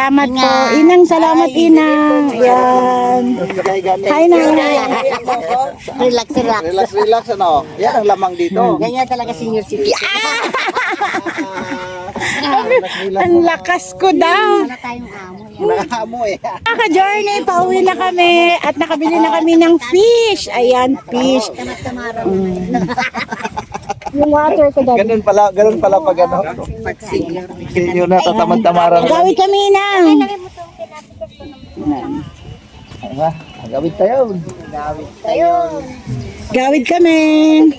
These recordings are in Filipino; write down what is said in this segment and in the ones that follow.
Salamat po. Inang, salamat Inang. Ayan. Hi Nanay. Relax, relax. Relax, relax, ano? Yan ang lamang dito. Ganyan talaga senior citizen. Ang lakas ko daw. Wala tayong amo. Nakaamoy. Ka-journey, pauwi na kami at nakabili na kami ng fish. Ayan, fish. Tamat-tamaran. Yung water ko daw. Ganun pala pag ano. Senior na tatamad-tamaran. Gawin kami Inang. Gawin tayo. Gawid kami.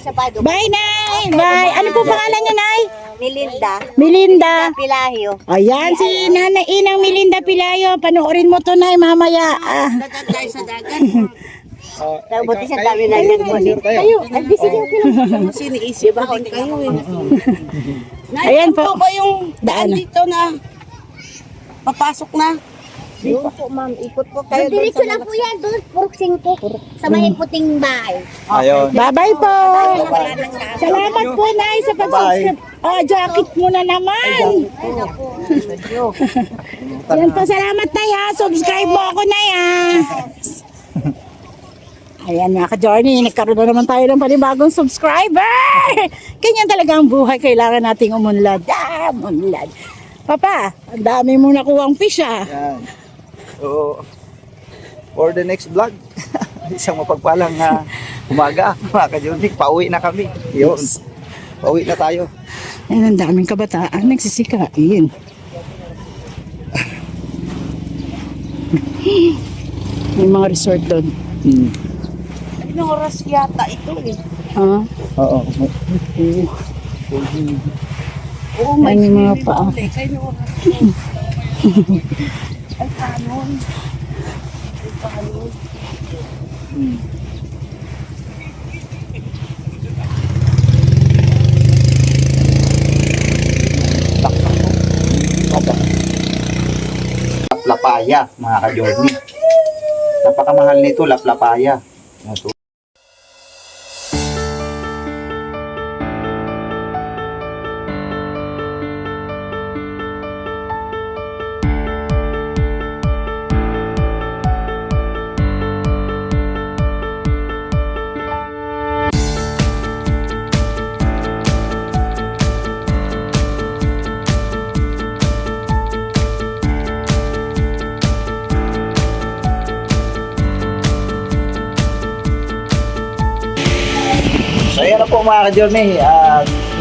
Sabado. Bye, Nay. Bye. Ano po pangalan niyo, Nay? Melinda. Melinda. Pilahio. Ayan, si Nanay Inang Melinda Pilayo. Panoorin mo to, Nay, mamaya. Dagat tayo sa dagat. Buti sa dami na yan po. Kayo, nagbisig yung pinag- Siniisip ako kayo eh. Ayan po. ba yung Daan. dito na papasok na? Doon po ma'am, ikot po kayo. Diretso lang po yan, doon, purok 5. Sa may puting bahay. Ayun. Bye-bye po. Salamat po, Nay, sa pag-subscribe. Oh, jacket mo na naman. Yan po, salamat, Nay, ha. Subscribe mo ako, Nay, ha. Ayan, mga ka-journey, nagkaroon na naman tayo ng panibagong subscriber. Ganyan talaga ang buhay. Kailangan nating umunlad. Umunlad. Papa, ang dami mo nakuhang fish, ha. Yan. So, for the next vlog, isang mapagpalang umaga, mga ka-journey, pauwi na kami. Yun. Pauwi na tayo. Ayan, ang daming kabataan nagsisikain. May mga resort doon. Anong oras yata ito eh? Ah, Oo. Oo, may mga paa. Kayo oras Ay, kanon. Ay, kanon. Laplapaya, mga ka-journey. Napakamahal nito, laplapaya. Ito. So ayan na po mga ka-journey,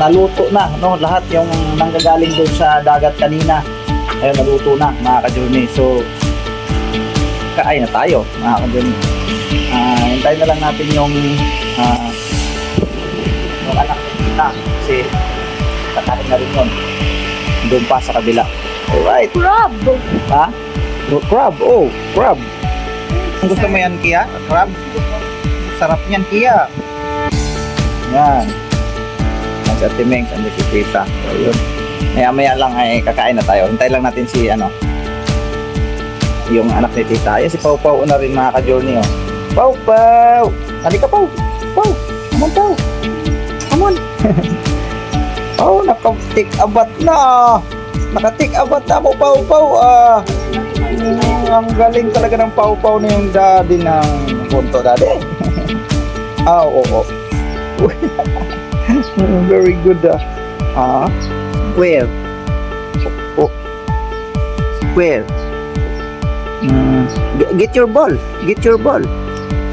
naluto na no, lahat yung nanggagaling doon sa dagat kanina. Ayun, naluto na mga ka-journey. So kain na tayo mga ka-journey. Hintayin na lang natin yung anak na kasi kakain na rin yun doon pa sa kabila. Alright. Crab! Ha? Crab, oh, crab. Kung gusto mo yan, Kia? Crab? Sarap niyan, Kia. Yan. Yan si Ate Mengs, ando si Tita. So, yun. Maya lang ay kakain na tayo. Hintay lang natin si, yung anak ni Tita. Yan si Pau Pau na rin mga ka-journey, oh. Pau Pau! Halika, Pau! Pau! Come on, Pau! Come on! Oh, naka-take abat na! Naka-take abat na ako, Pau Pau! Ang galing talaga ng Pau Pau na yung daddy ng punto, daddy. Oo. Very good. Where? Oh. Where? Get your ball. Get your ball.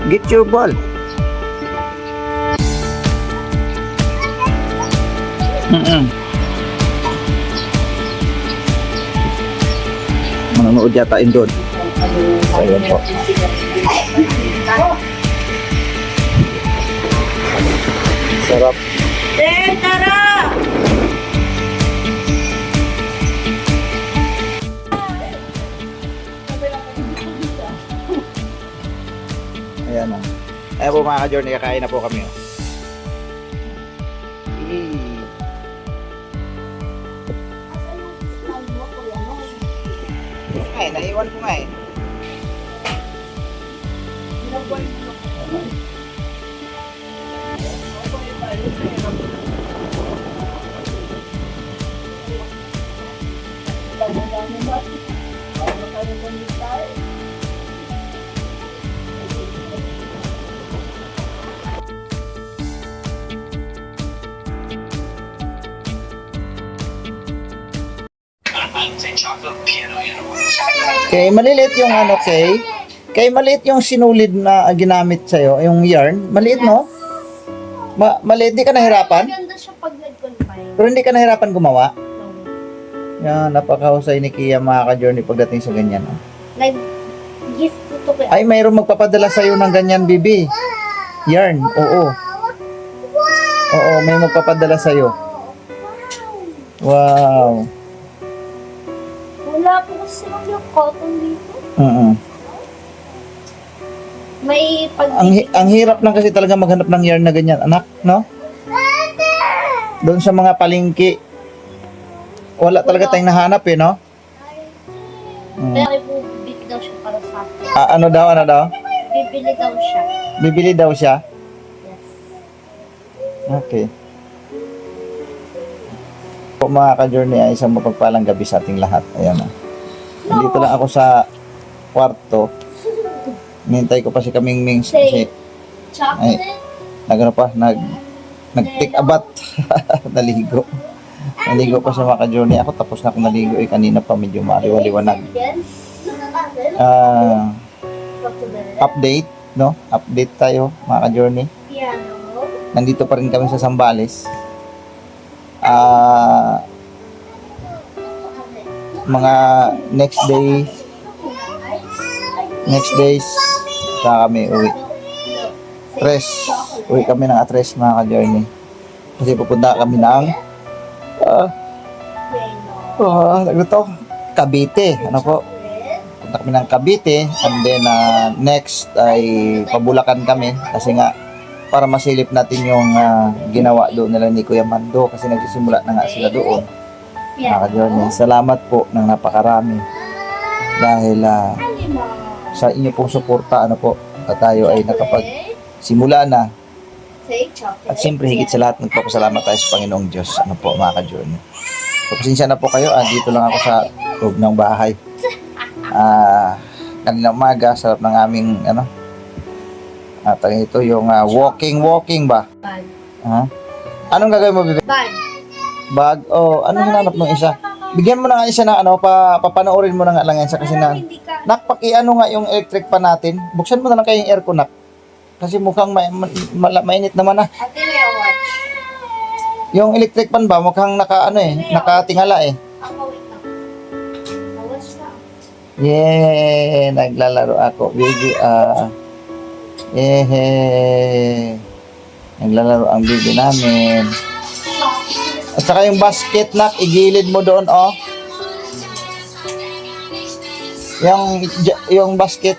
Get your ball. Manonood yata yun doon. So, yun po. Sarap. Tara! Ayan na. Ayan po mga ka-journey, kakain na po kami. Oh. Ay, naiwan ko nga eh. Okay, maliliit yung ano, Kay. Kay maliit yung sinulid na ginamit sa'yo, yung yarn. Maliit, no? Maliit, di ka nahirapan? Maganda siya pag nag-confine. Pero hindi ka nahirapan gumawa? Yan, napakahusay ni Kia mga ka-journey pagdating sa ganyan. Oh. Nag-gift ko to kay Ay, mayroong magpapadala sa'yo ng ganyan, Bibi. Yarn, oo. Oo, may magpapadala sa'yo. Wow. Wala po kasi yung cotton dito. May Ang hirap lang kasi talaga maghanap ng yarn na ganyan, anak, no? Doon sa mga palengke, wala talaga tayong nahanap eh, no? Pero po, bibili daw siya para sa akin. Ano daw? Bibili daw siya. Bibili daw siya? Yes. Okay. Po mga ka-journey ay isang mapagpalang gabi sa ating lahat. Ayan na. Nandito lang ako sa kwarto. Nintay ko pa si Kaming Mings kasi Chocolate. nag-take a bath. Naligo. Naligo pa sa mga ka-journey. Ako tapos na akong naligo eh. Kanina pa medyo maliwaliwanag. Update, no? Update tayo mga ka-journey. Piano. Nandito pa rin kami sa Zambales. Mga next days sa kami uwi. Uwi kami ng atres mga ka-journey. Kasi pupunta kami ng ano to? Cavite. Ano po? Punta kami ng Cavite and then next ay pabulakan kami kasi nga para masilip natin yung ginawa doon nila ni Kuya Mando kasi nagsisimula na nga sila doon. Mga ka-journey, salamat po ng napakarami dahil sa inyo pong suporta po at tayo ay nakapagsimula na at siyempre higit sa lahat nagpapasalamat tayo sa Panginoong Diyos po mga ka-journey. So, pasensya na po kayo, dito lang ako sa loob ng bahay. Kanina umaga, sarap ng aming at ito yung walking ba? Bag. Anong gagawin mo, Bibi? Bag. Bag? Anong hinanap ng isa? Bigyan mo na nga isa ng papanoorin mo na nga lang yan kasi na Hindi ka. nakpaki-ano nga yung electric pan natin. Buksan mo na lang kayo yung aircon nak. Kasi mukhang mainit naman na. Ate, may watch. Yung electric pan ba mukhang nakatingala eh. Ako, wait lang. Watch lang. Yeah, naglalaro ako. Bibi, naglalaro ang bibi namin. At saka yung basket nak, igilid mo doon Yung basket.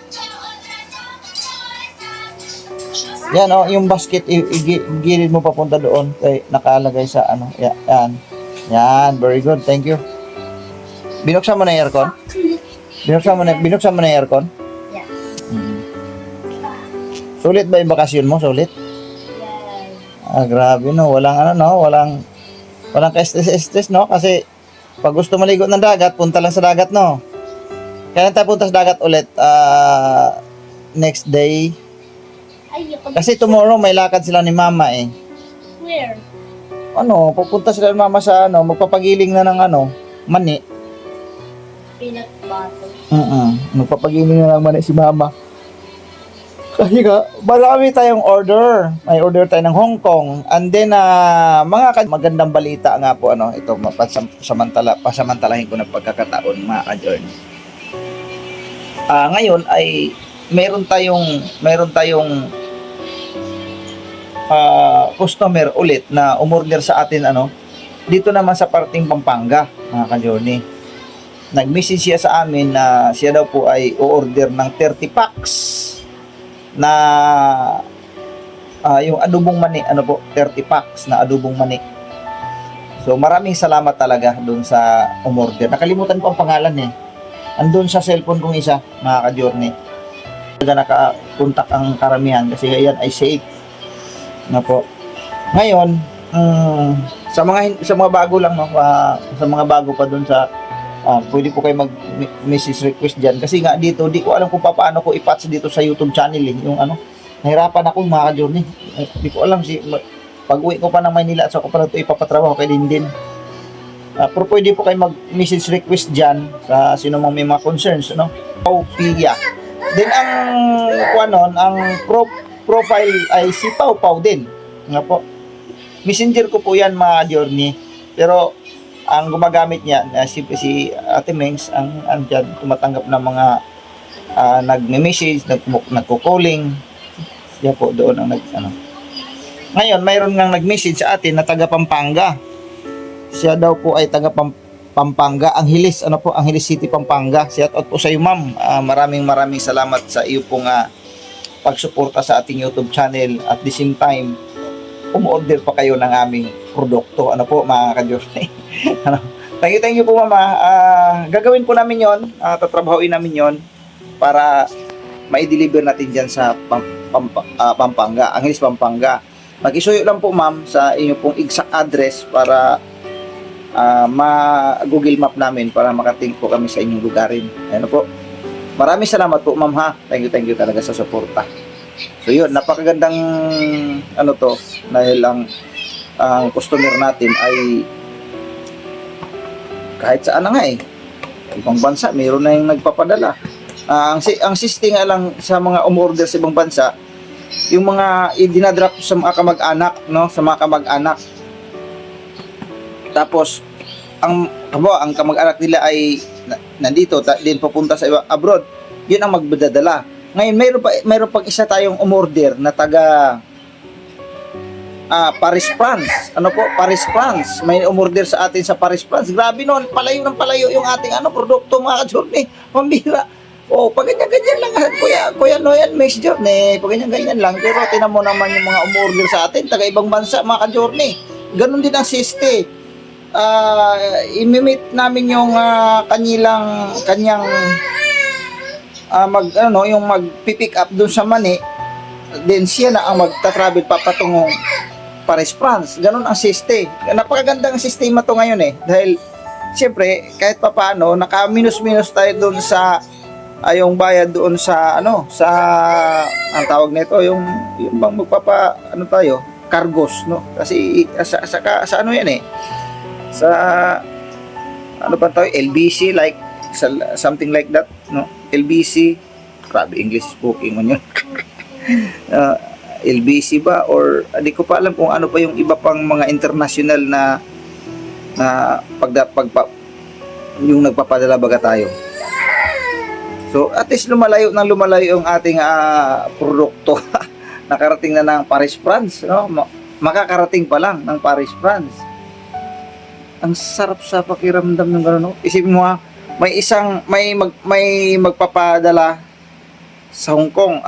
Yan yung basket igilid mo papunta doon kay nakalagay sa yan. Yan, very good. Thank you. Binuksan mo na yung aircon? Binuksan mo na yung aircon? Yes. Sulit ba yung bakasyon mo? Sulit? Yes. Grabe no, walang ka-stress no kasi pag gusto maligo ng dagat, punta lang sa dagat no. Kaya tayo punta sa dagat ulit next day. Ay, Kasi tomorrow may lakad sila ni Mama eh. where? Pupunta sila ni Mama sa magpapagiling na ng mani. Peanut butter. Magpapagiling na ng mani si Mama. Kasi nga, marami tayong order. May order tayo ng Hong Kong. And then, magandang balita nga po, ito, pasamantalahin ko ng pagkakataon, mga ka-journey. Ngayon ay, meron tayong customer ulit na umorder sa atin, dito naman sa parting Pampanga, mga ka-journey. Nag-message siya sa amin na siya daw po ay o-order ng 30 packs na yung adobong mani, 30 packs na adobong mani. So maraming salamat talaga doon sa umorder. Nakalimutan ko ang pangalan eh. Andun sa cellphone kong isa, mga ka-journey. Nakakontak ang karamihan kasi yan ay safe na po. Ngayon, sa mga bago lang sa mga bago pa doon sa pwede po kayo mag-message request dyan kasi nga dito di ko alam kung paano ko ipatch dito sa YouTube channel yung nahirapan ako mga ka-journey. Di ko alam pag uwi ko pa ng Maynila at saka ko pa na ito ipapatrabaho kay Dindin Pero pwede po kayo mag-message request dyan sa sino mang may mga concerns, no? Pia. Then ang profile ay si Pau din. Nga po. Messenger ko po yan mga journey. Pero ang gumagamit niya, si Ate Mengs, ang andyan, tumatanggap ng mga nagme-message, nagko-calling. Siya po doon ang Ngayon, mayroon ngang nag-message sa atin na taga Pampanga. Siya daw po ay taga Pampanga, Angeles, Angeles City, Pampanga. Shout out po sa iyo, ma'am. Maraming salamat sa iyo pong pagsuporta sa ating YouTube channel. At the same time, umorder pa kayo ng aming produkto. Mga ka-journey. Thank you po, mama. Gagawin po namin yon, tatrabahoin namin yon para ma-deliver natin dyan sa Pampanga, Angeles, Pampanga. Mag-isuyo lang po, ma'am, sa inyo pong exact address para ma-Google Map namin para makating po kami sa inyong lugarin. Po. Maraming salamat po, ma'am, ha. Thank you talaga sa suporta. So yun, napakagandang dahil ang customer natin ay kahit saan na nga ibang bansa, mayroon na yung nagpapadala. Ang sisting nga lang sa mga umorder sa ibang bansa, yung mga dinadrop sa mga kamag-anak, no? Sa mga kamag-anak. Tapos ang kamag-anak nila ay nandito din papunta sa abroad. Yun ang magdadala. Ngayon mayroon pang isa tayong umorder na taga Paris, France. Paris, France. May umorder sa atin sa Paris, France. Grabe noon, palayo yung ating produkto, mga ka-journey. Pambira. Pag ganyan lang, Kuya Noyan, Mix Journey, pag ganyan lang, pero tinan mo naman yung mga umorder sa atin, taga ibang bansa, mga ka-journey. Ganon din ang siste. Imimit namin yung kanyang yung mag-pick up dun sa Mani, then siya na ang magta-travel papatungong Paris, France. Ganon ang siste. Napakagandang sistema to ngayon dahil siyempre, kahit papaano, naka-minus tayo dun sa yung bayad doon sa sa ang tawag nito yung bang tayo cargos, no? Kasi sa yan sa ba tayo LBC, like something like that, no? LBC, grabe English speaking man yun. LBC ba or hindi ko pa alam kung ano pa yung iba pang mga international na yung nagpapadala baga tayo. So, at least lumalayo yung ating produkto. Nakarating na ng Paris, France, no? Makakarating pa lang ng Paris, France. Ang sarap sa pakiramdam ng gano'n, no? Isipin mo may magpapadala sa Hong Kong.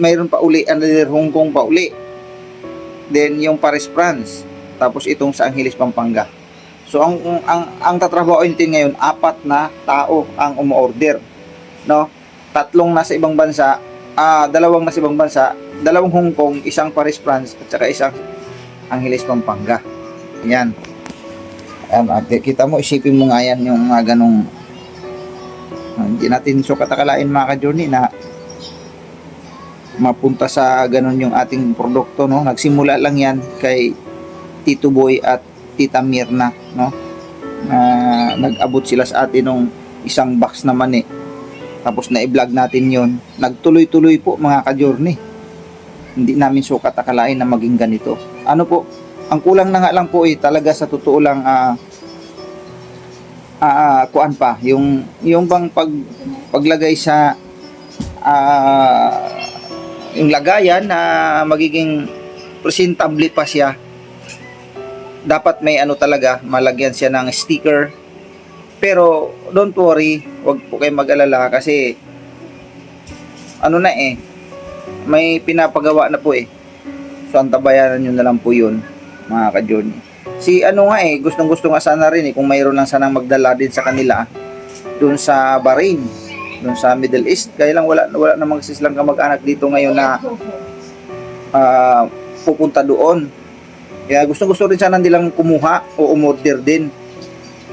Mayroon pa uli, another Hong Kong pa uli. Then yung Paris, France. Tapos itong sa Angeles, Pampanga. So ang tatrabahoin din ngayon, 4 na tao ang umu-order. No? 3 nasa ibang bansa, 2 nasa ibang bansa, 2 Hong Kong, 1 Paris, France, at saka 1 Angeles, Pampanga. Yan. Kita mo, isipin mo nga yan yung mga ganong hindi natin sukat akalain, mga ka-journey, na mapunta sa ganon yung ating produkto, no? Nagsimula lang yan kay Tito Boy at Tita Mirna, no? Nag-abot sila sa atin nung 1 box naman tapos na i-vlog natin yon. Nagtuloy-tuloy po, mga ka-journey. Hindi namin sukat akalain na maging ganito. Ang kulang na nga lang po talaga sa totoo lang kuan pa yung bang paglagay sa yung lagayan na magiging presentable pa siya. Dapat may talaga, malagyan siya ng sticker. Pero don't worry, wag po kayo mag-alala kasi may pinapagawa na po so antabayanan nyo na lang po yun, mga ka-journey. Gustong-gusto nga sana rin kung mayroon lang sanang magdala din sa kanila dun sa Bahrain, dun sa Middle East. Kaya lang wala namang sislang kamag-anak dito ngayon na pupunta doon. Kaya gustong-gusto rin sana nilang kumuha o umorder din.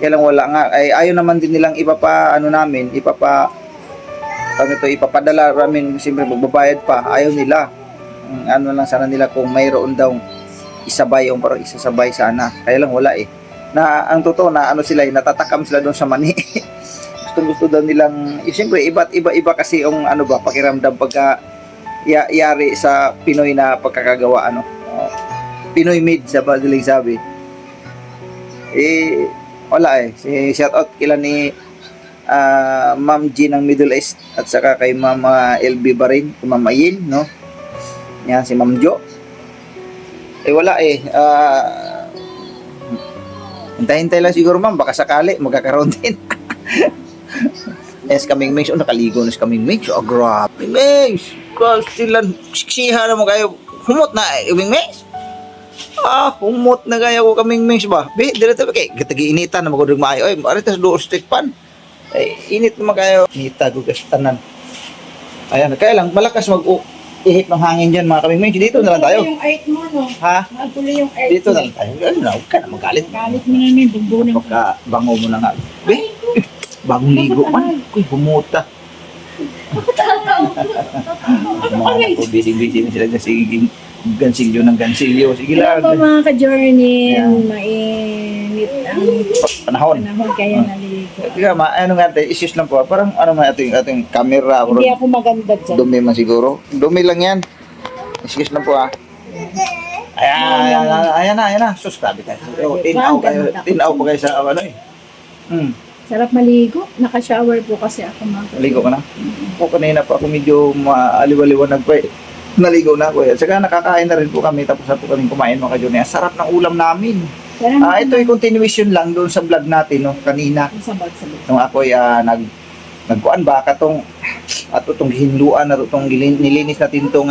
Kaya lang wala nga, ayaw naman din nilang ipapadala namin, siyempre magbabayad pa, ayaw nila. Lang sana nila kung mayroon daw isabay o parang isasabay sana, kaya lang wala na ang totoo na ano sila, natatakam sila doon sa mani. Gusto daw nilang, siyempre, iba kasi yung ano ba, pakiramdam pagka yari sa Pinoy na pagkakagawa, ano. Pinoy made, sa madaling sabi. Wala shout out kila ni Ma'am G ng Middle East at saka kay Ma'am LB Barin, kay Ma'am Ayin, no? Yan, si Ma'am Jo. Wala hintay-hintay lang siguro, ma'am, baka sakali magkakaroon din. Yes, kaming mix. Nakaligo na si kaming mix. Grabe, mix. Sila, siksiha na mo kayo. Humot na, kaming mix. Humot na kaya ko kaming mix ba? Dito ba kay initan na magudog maayo. Maritas do stick pan. Init naman kayo. Inita ko kastanan. Ayan, kaya lang malakas ihip ng hangin dyan, mga kaming mix. Dito na lang tayo. Yung art mo, no? Ha? Magtuloy yung art. Dito na lang tayo. Huwag ka na magalit. Galit mo namin, bumbunin mo. Baka bango mo na nga. Bagong ligo man. Uy, humuta. Mga ko, busy-busy na sila ng gansilyo ng gansilyo. Sige lang. Hello po mga ka-journey, mainit ang Panahon. kaya naligo. Kaya ano nga tayo, issues lang po. Parang ano man ating camera. Hindi ako maganda dyan. Dumi man siguro. Dumi lang yan. Excuse lang po Ayan na. Sus, grabe tayo. Tinaw pa kayo sa ano Sarap maligo. Naka-shower po kasi ako mga Naligo ka na? Po kanina pa ako medyo maaliwaliwanag pa Naligo na ako Saka nakakain na rin po kami tapos na po kami kumain mga ka-journey. Sarap ng ulam namin. Ito ay continuation lang doon sa vlog natin kanina. Nung ako ay nagkuan ba katong ato tong hinluan na tong nilinis natin tong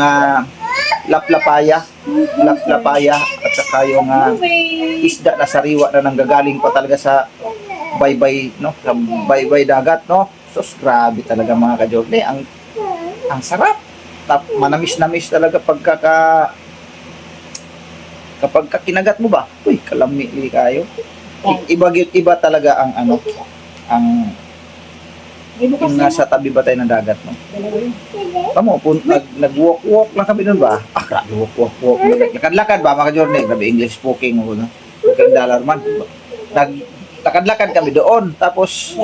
laplapaya at saka yung isda na sariwa na nanggagaling pa talaga sa baybay sa baybay dagat sus grabe talaga mga ka-journey ang sarap manamis-namis talaga kapag kinagat mo ba kalami kayo iba talaga ang yung nasa tabi ba tayo ng dagat tamo nag-walk lang kami doon ba grabe walk lakad-lakad ba mga ka-journey grabe English speaking $10 man lakad-lakad kami doon tapos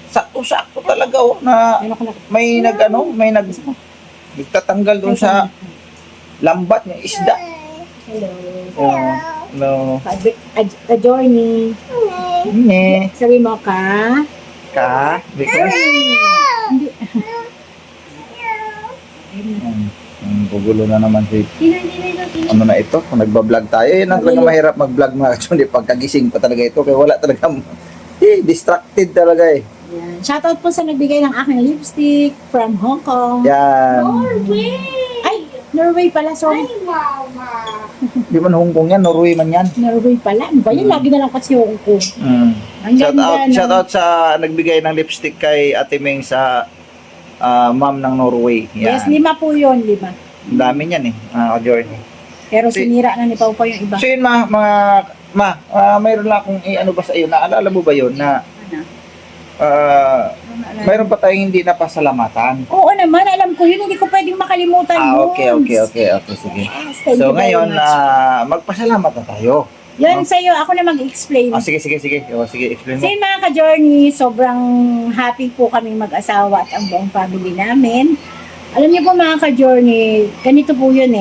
sakto talaga na may nagtatanggal doon sa lambat niya isda. Hello. Ka-journey. Sabi mo Because gugulo na naman si ano na ito kung nagbablog tayo na talaga mahirap mag-vlog mga ka-journey pagkagising pa talaga ito kaya wala talaga distracted talaga Yan. Shoutout po sa nagbigay ng aking lipstick from Hong Kong. Yan. Ay, Norway pala, sorry. Di man Hong Kong yan, Norway man yan. Norway pala. Ano ba yun? Lagi na lang kasi Hong Kong. Ang Shout out sa nagbigay ng lipstick kay Ate Ming sa ma'am ng Norway. Yan. Yes, 5 po yun, 5. Ang dami niyan ka-journey. Pero sinira na ni Pau pa yung iba. So yun mayroon lang akong ano ba sa iyo, naalala mo ba yun na mayroon pa tayong hindi napasalamatan. Oo naman, alam ko yun, hindi ko pwedeng makalimutan yun. Okay, sige. Yes, thank So you very ngayon, much. magpasalamat na tayo. Yan sa'yo, ako na mag-explain. Sige, explain mo. Kasi mga ka-journey, sobrang happy po kami mag-asawa at ang buong family namin. Alam niyo po mga ka-journey, ganito po yun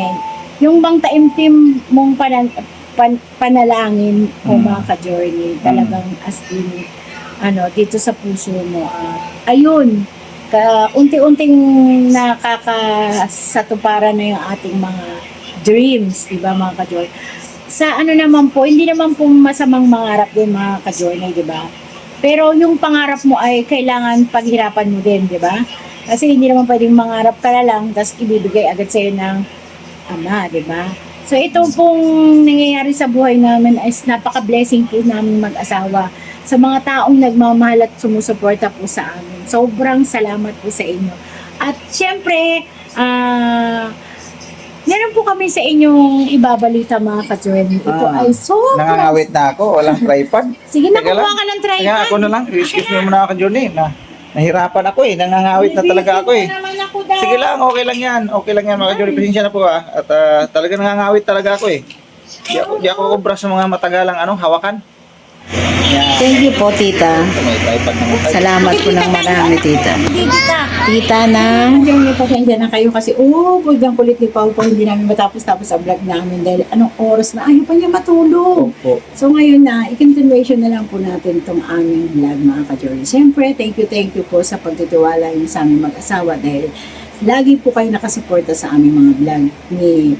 yung bang taimtim mong panalangin po mga ka-journey, talagang as in, dito sa puso mo. Ayun, unti-unting nakakasatuparan na yung ating mga dreams, diba mga ka-journey? Sa naman po, hindi naman po masamang mangarap din mga ka-journey, diba? Pero yung pangarap mo ay kailangan paghirapan mo din, diba? Kasi hindi naman pwedeng mangarap ka na lang, tapos ibibigay agad sa'yo ng ama, diba? So ito pong nangyayari sa buhay namin is napaka-blessing po namin mag-asawa sa mga taong nagmamahal at sumusuporta po sa amin. Sobrang salamat po sa inyo. At syempre, meron po kami sa inyong ibabalita mga ka-journey. Ito ay sobrang... Nangangawit na ako, walang tripod. Sige, Teka nakuha lang. ka ng tripod. Kaya ako na lang, excuse me muna ka-journey. Nahirapan ako nangangawit na talaga ako Naman ako daw. Sige lang, okay lang yan mga ka-journey. Pasensya na po At talaga nangangawit talaga ako Di ako kubra sa mga matagalang hawakan. Yan. Thank you po, tita. May tripod naman tayo. Salamat po ng marami, tita. Hindi kita. Tita na. Hindi pasensya na kayo kasi, ang kulit ni Pao po, hindi namin matapos-tapos ang vlog namin dahil anong oras na ayaw pa niya matulog. Opo. So ngayon na, i-continuation na lang po natin itong aming vlog mga ka-Journey. Siyempre, thank you po sa pagtitiwala niyo sa aming mag-asawa dahil lagi po kayo nakasuporta sa aming mga vlog ni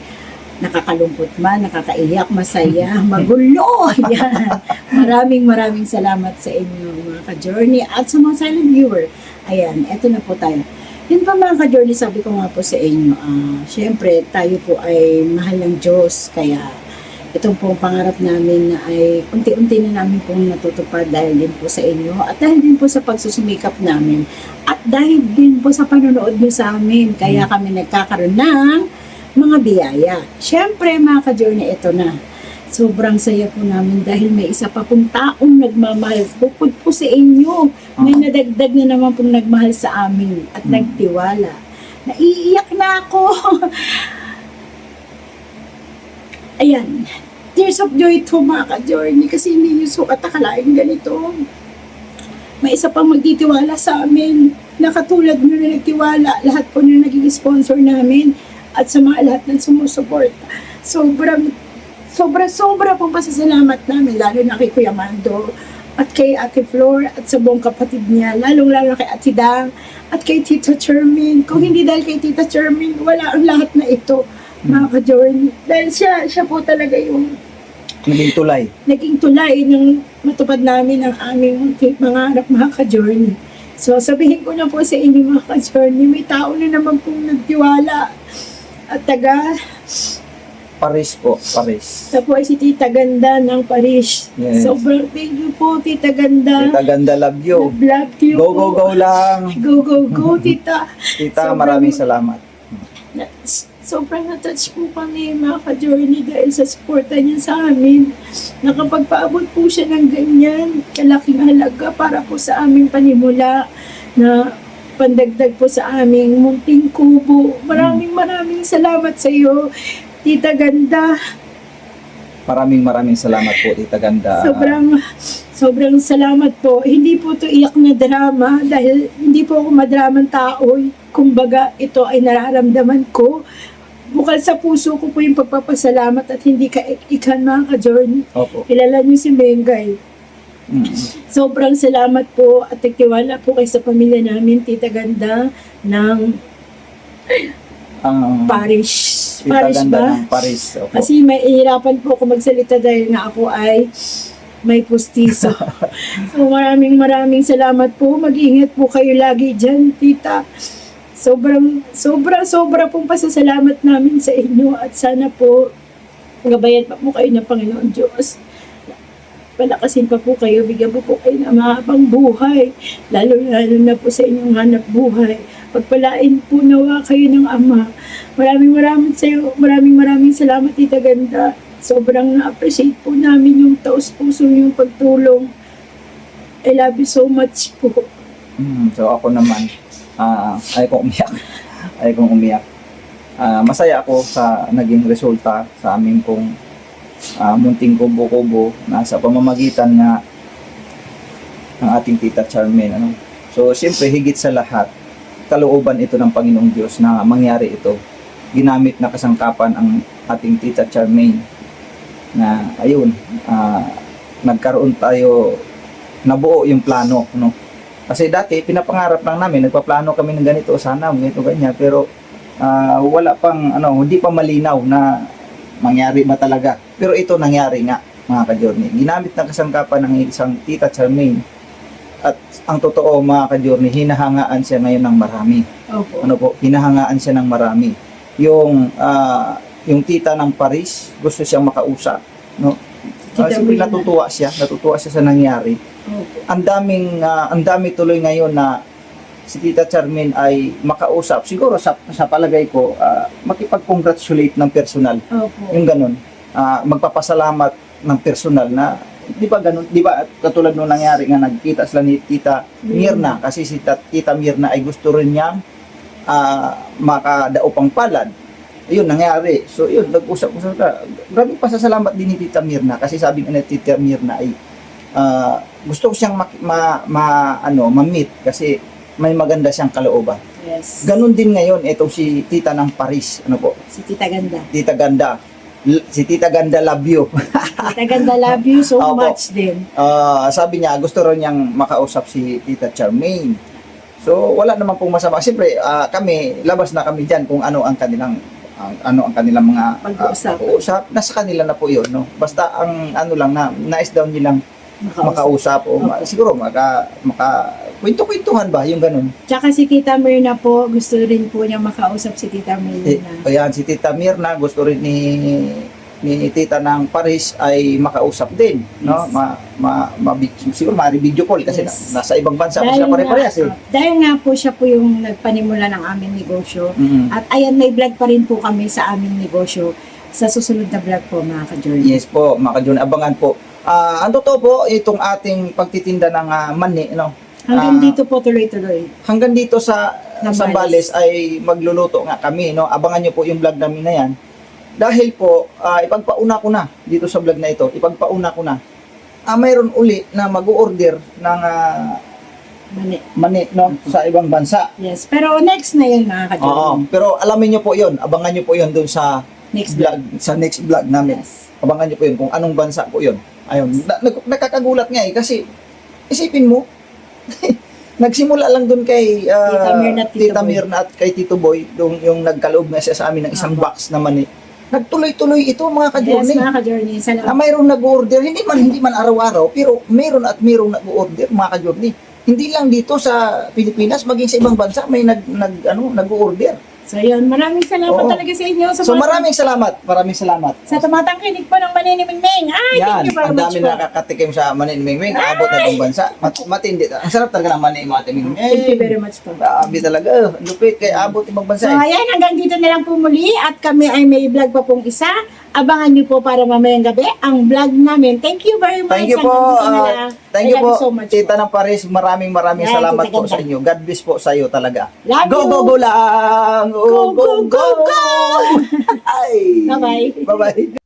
nakakalungkot man, nakakaiyak, masaya, magulo. Yan. Maraming salamat sa inyo mga ka-Journey at sa mga silent viewer. Ayan, eto na po tayo. Yun pa mga ka-Journey, sabi ko nga po sa inyo, syempre tayo po ay mahal ng Diyos, kaya itong pong pangarap namin na ay unti-unti na namin pong natutupad dahil din po sa inyo at dahil din po sa pagsusumikap namin at dahil din po sa panonood nyo sa amin. Kaya kami nagkakaroon ng mga biyaya. Siyempre mga ka-Journey, ito na. Sobrang saya po namin dahil may isa pa pong taong nagmamahal. Bukod po sa inyo, may nadagdag na naman pong nagmahal sa amin at nagtiwala. Naiiyak na ako. Ayan. Tears of joy to mga ka-Journey kasi hindi nyo sukat akalain ganito. May isa pang magtitiwala sa amin. Nakatulad nyo na nagtiwala. Lahat po nyo naging sponsor namin at sa mga lahat ng sumusuporta. Sobra pong pasasalamat namin, lalo na kay Kuya Mando at kay Ate Flor at sa buong kapatid niya, lalong-lalo kay Ate Dang at kay Tita Charmin. Kung hindi dahil kay Tita Charmin, wala ang lahat na ito, mga ka-Journey. Dahil siya po talaga yung naging tulay ng matupad namin ang aming mangarap, mga ka-Journey. So, sabihin ko na po sa inyo, mga ka-Journey, may tao na naman pong nagtiwala at taga Paris po, Paris. Sa po ay si Tita Ganda ng Paris. Yes. Sobrang thank you po, Tita Ganda. Tita Ganda, love you. Love you Go, po. go, go lang. Go, Tita. Tita, Sobrang- maraming salamat. Sobrang na-touch po kami, mga ka-Journey, dahil sa suporta niya sa amin. Nakapagpaabot po siya ng ganyan, kalaking halaga para po sa aming panimula na pandagdag po sa aming munting kubo. Maraming salamat sa iyo, Tita Ganda. Maraming salamat po, Tita Ganda. Sobrang salamat po. Hindi po ito iyak na drama dahil hindi po ako madramang tao. Kumbaga, ito ay nararamdaman ko. Bukal sa puso ko po yung pagpapasalamat at hindi ka ikan, mga ka-Journey. Opo. Kilala niyo si Mengay. Sobrang salamat po at nagtiwala po kayo sa pamilya namin, Tita Ganda, ng Paris. Tita Paris Ganda ba? ng Paris. Opo. Kasi may ihirapan po ako magsalita dahil nga ako ay may pustiso. So maraming salamat po. Mag-ingat po kayo lagi dyan, Tita. Sobra pong pasasalamat namin sa inyo at sana po gabayan pa po kayo ng Panginoon Diyos. Palakasin pa po kayo, bigyan po kayo ng mahabang buhay, lalo na po sa inyong hanap buhay. Pagpalain po nawa kayo ng Ama. Maraming salamat, Tita Ganda. Sobrang na-appreciate po namin yung taos-puso yung pagtulong. I love you so much po. So ako naman, ayaw kong umiyak. Masaya ako sa naging resulta sa aming pong munting kubo-kubo na sa pamamagitan nga ng ating Tita Charmin. So siyempre higit sa lahat, kalooban ito ng Panginoong Diyos na mangyari ito. Ginamit na kasangkapan ang ating Tita Charmin na ayun, nagkaroon tayo, nabuo yung plano, no? Kasi dati pinapangarap lang namin, nagpaplano kami ng ganito, sana ganito ganyan, pero wala pang hindi pa malinaw na mangyari ba talaga. Pero ito nangyari nga, mga ka-Journey. Ginamit ng kasangkapan ng isang Tita Charmaine. At ang totoo, mga ka-Journey, hinahangaan siya ngayon ng marami. Opo. Hinahangaan siya ng marami. Yung tita ng Paris, gusto siyang makausap, no? Siyempre natutuwa siya sa nangyari. Opo. Ang dami tuloy ngayon na si Tita Charmin ay makausap. Siguro sa palagay ko, makipag-congratulate ng personal. Opo. Yung ganun. Magpapasalamat ng personal na, di ba ganun? Di ba katulad nung nangyari nga, nagkita sila ni Tita Mirna kasi si Tita Mirna ay gusto rin niyang makadaupang palad. Ayun, nangyari. So, yun, nag-usap-usap ka. Grabe pasasalamat din ni Tita Mirna kasi sabi nga ni Tita Mirna ay gusto ko siyang ma-meet kasi may maganda siyang kalooban. Yes. Ganon din ngayon itong si Tita ng Paris, ano po? Si Tita Ganda. Tita Ganda. Si Tita Ganda love you. Tita Ganda love you so Opo. much din. Sabi niya gusto rin niyang makausap si Tita Charmaine. So wala naman pong masama. Siyempre kami labas na kami diyan kung ano ang kanilang mga pag-uusap. Nasa kanila na po 'yon, no. Basta ang ano lang na nais daw nilang makausap o siguro maka kwento-kwentuhan ba yung ganun. Tsaka si Tita Mirna po, gusto rin po niya makausap si Tita Mirna. Ayan, si Tita Mirna gusto rin ni Tita ng Paris ay makausap din, no? Siguro ma-video call kasi Yes. nasa ibang bansa po sila pare-parehas eh. Dahil nga po siya po yung nagpanimula ng aming negosyo. Mhm. At ayan, may vlog pa rin po kami sa aming negosyo. Sa susunod na vlog po, mga ka-journey. Yes po, mga ka-Journey, abangan po. Ang totoo po, itong ating pagtitinda ng mani, no? Hanggang dito po tuloy-tuloy. Hanggang dito sa Zambales. Zambales ay magluluto nga kami, no? Abangan nyo po yung vlog namin na yan. Dahil po, ipagpauna ko na dito sa vlog na ito, ipagpauna ko na. Mayroon uli na mag-order ng mani, no? Sa ibang bansa. Yes, pero next na yun, mga ka-journey. Oo, pero alamin nyo po yun, abangan nyo po yun dun sa Next vlog, sa next vlog namin. Yes. Abangan nyo po yun kung anong bansa po yun. Ayun, nakakagulat nga eh, kasi isipin mo, nagsimula lang dun kay Tita Mirna at kay Tito Boy, yung nagkaloob na siya sa amin ng isang box na mani. Nagtuloy-tuloy ito mga Yes, ka-journey. mga ka-journey. Na Salamat. mayroong nag-order, hindi man araw-araw, pero mayroong nag-order mga ka-journey. Hindi lang dito sa Pilipinas, maging sa ibang bansa may nag-order. So yun, maraming salamat Oo. talaga sa inyo. So maraming salamat. Sa tumatangkinig po ng Maninimingming. Ay, Yan, thank you very ang much dami po. nakakatikim sa Maninimingming, abot na ibang bansa. Matindi. Ang sarap talaga ng Maninimingming. Thank you very much po. Grabe talaga. Lupit kay abot ibang bansa. So ayan, hanggang dito na lang po muli at kami ay may vlog pa pong isa. Abangan niyo po para mamayang gabi ang vlog namin. Thank you very much. Thank you po. Hanggang dito na lang. Thank you I love po. so much Tita po. ng Paris, maraming Yan, salamat Tita po Ganda. sa inyo. God bless po sa iyo talaga. Love Go, you. go, go lang! Go, go, go, go! Ay! Bye-bye. Bye-bye.